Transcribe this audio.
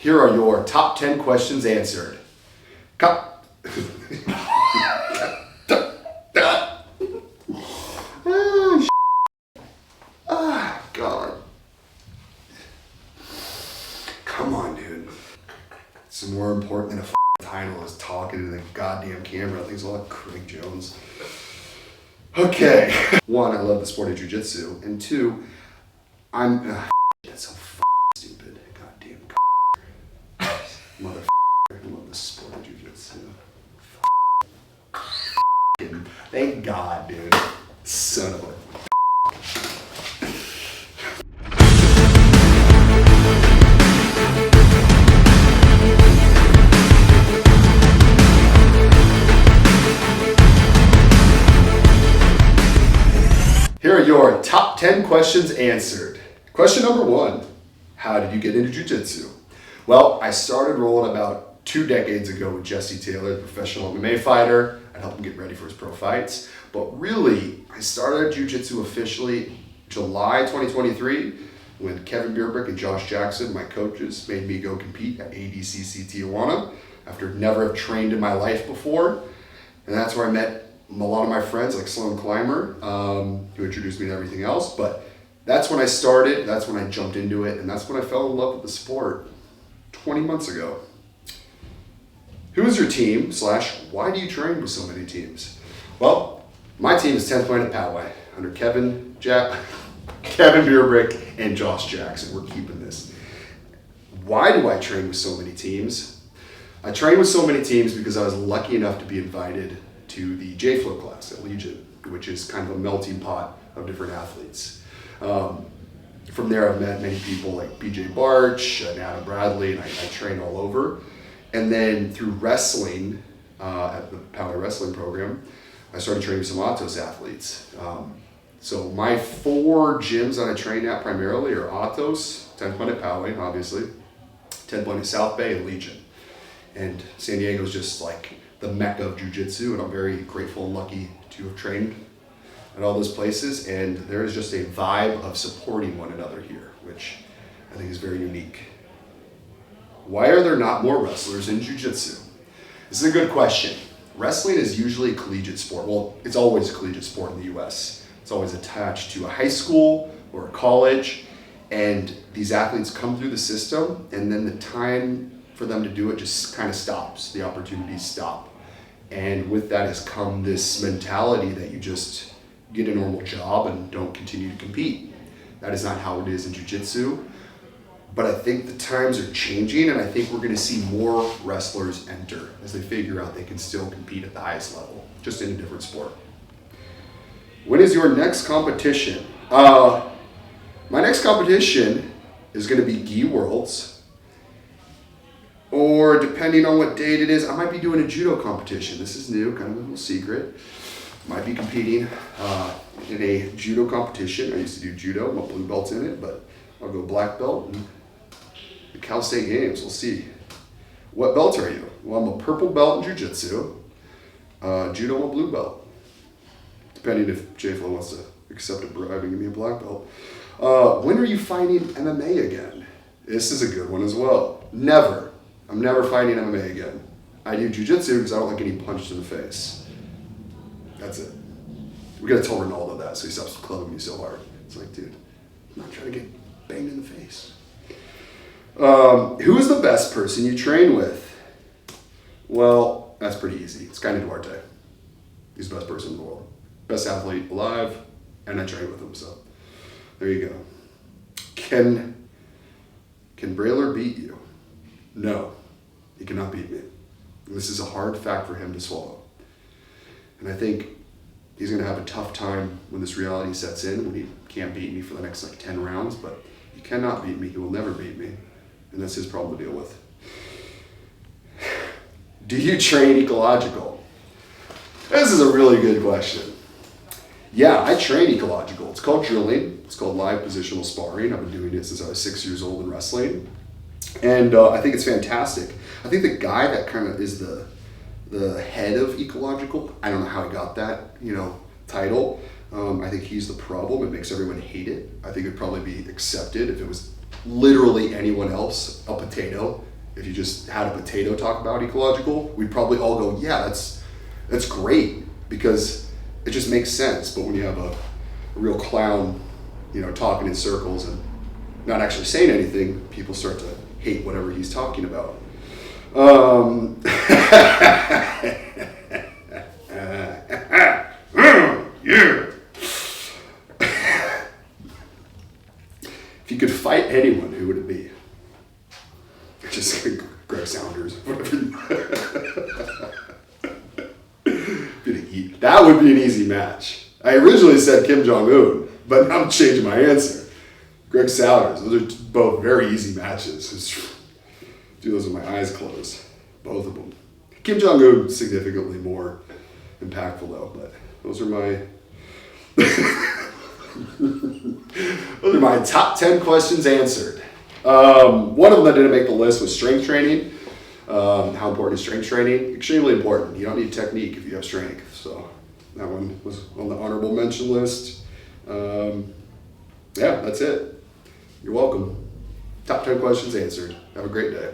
Here are your top 10 questions answered. God. Come on, dude. It's more important than a title is talking to the goddamn camera. I think it's all like Craig Jones. Okay. 1, I love the sport of jiu-jitsu. And 2, that's so stupid. Goddamn motherfucker. I love the sport of jiu-jitsu. Thank God, dude. Son of a... Here are your top 10 questions answered. Question number 1, how did you get into jiu-jitsu? Well, I started rolling about 2 decades ago with Jesse Taylor, the professional MMA fighter. I helped him get ready for his pro fights. But really, I started jiu-jitsu officially July 2023 when Kevin Bierbrick and Josh Jackson, my coaches, made me go compete at ADCC Tijuana after never have trained in my life before. And that's where I met a lot of my friends like Sloan Clymer, who introduced me to everything else. But that's when I started, that's when I jumped into it, and that's when I fell in love with the sport 20 months ago. Who is your team / why do you train with so many teams? Well, my team is 10th Planet Poway under Kevin Bierbrick and Josh Jackson. We're keeping this. Why do I train with so many teams? I train with so many teams because I was lucky enough to be invited to the J-Flow class at Legion, which is kind of a melting pot of different athletes. From there, I've met many people like BJ Barch and Adam Bradley, and I train all over. And then through wrestling, at the Poway Wrestling Program, I started training some Atos athletes. So my 4 gyms that I train at primarily are Atos, 10th Planet Poway, obviously, 10th Planet South Bay, and Legion. And San Diego is just like the mecca of jiu-jitsu, and I'm very grateful and lucky to have trained at all those places. And there is just a vibe of supporting one another here, which I think is very unique. Why are there not more wrestlers in jiu-jitsu? This is a good question. Wrestling is usually a collegiate sport. Well, it's always a collegiate sport in the US. It's always attached to a high school or a college, and these athletes come through the system, and then the time for them to do it just kind of stops. The opportunities stop. And with that has come this mentality that you just get a normal job and don't continue to compete. That is not how it is in jiu-jitsu. But I think the times are changing, and I think we're going to see more wrestlers enter as they figure out they can still compete at the highest level, just in a different sport. When is your next competition? My next competition is going to be Gi Worlds. Or depending on what date it is, I might be doing a judo competition. This is new, kind of a little secret. Might be competing in a judo competition. I used to do judo, I'm a blue belt in it, but I'll go black belt in the Cal State Games. We'll see. What belt are you? Well, I'm a purple belt in jiu-jitsu. Judo, I'm a blue belt. Depending if J-Flow wants to accept a bribe and give me a black belt. When are you fighting MMA again? This is a good one as well. Never. I'm never fighting MMA again. I do jiu-jitsu because I don't like getting punched in the face. That's it. We gotta tell Ronaldo that so he stops clubbing me so hard. It's like, dude, I'm not trying to get banged in the face. Who is the best person you train with? Well, that's pretty easy. It's kind of Duarte. He's the best person in the world. Best athlete alive, and I train with him, so there you go. Can Brayler beat you? No, he cannot beat me. This is a hard fact for him to swallow. And I think he's going to have a tough time when this reality sets in, when he can't beat me for the next 10 rounds, but he cannot beat me. He will never beat me. And that's his problem to deal with. Do you train ecological? This is a really good question. Yeah, I train ecological. It's called drilling. It's called live positional sparring. I've been doing it since I was 6 years old in wrestling. And I think it's fantastic. I think the guy that kind of is the head of ecological, I don't know how he got that, title. I think he's the problem. It makes everyone hate it. I think it'd probably be accepted if it was literally anyone else, a potato, if you just had a potato talk about ecological, we'd probably all go, yeah, that's great, because it just makes sense. But when you have a real clown, talking in circles and not actually saying anything, people start to hate whatever he's talking about. Yeah. If you could fight anyone, who would it be? Just Greg Saunders, whatever. That would be an easy match. I originally said Kim Jong-un, but I'm changing my answer. Greg Saunders. Those are both very easy matches. Just do those with my eyes closed. Both of them. Kim Jong-un significantly more impactful though, but those are my top 10 questions answered. One of them that didn't make the list was strength training. How important is strength training? Extremely important. You don't need technique if you have strength. So that one was on the honorable mention list. Yeah, that's it. You're welcome. Top 10 questions answered. Have a great day.